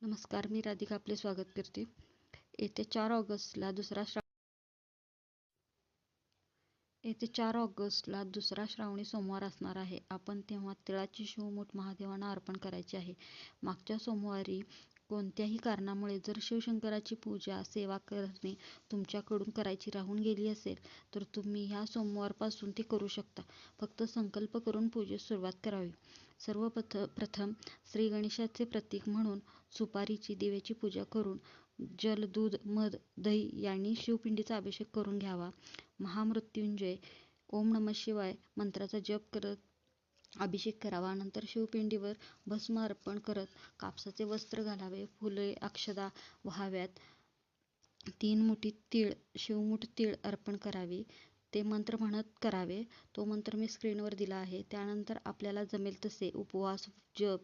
नमस्कार, मी राधिका आपले स्वागत करते. येत्या 4 ऑगस्टला दुसरा श्रावणी सोमवार असणार आहे. आपण तेव्हा तिळाची शिवमूठ महादेवांना अर्पण करायची आहे. मागच्या सोमवारी कोणत्याही कारणामुळे जर शिवशंकराची पूजा, सेवा करणे तुमच्याकडून करायची राहून गेली असेल, तर तुम्ही ह्या सोमवारपासून ती करू शकता. फक्त संकल्प करून पूजेस सुरुवात करावी. सर्वप्रथम श्री गणेशाचे प्रतीक म्हणून सुपारीची, दिव्याची पूजा करून जल, दूध, मध, दही यांनी शिवपिंडीचा अभिषेक करून घ्यावा. महामृत्युंजय ओम नमः शिवाय मंत्राचा जप करत अभिषेक करावा. नंतर शिवपिंडीवर भस्म अर्पण करत कापसाचे वस्त्र घालावे. फुले, अक्षदा व्हाव्यात. 3 मुठी तीळ, शिवमूठ तीळ अर्पण करावी. ते मंत्र म्हणत करावे. तो मंत्र मी स्क्रीनवर दिला आहे. त्यानंतर आपल्याला जमेल तसे उपवास, जप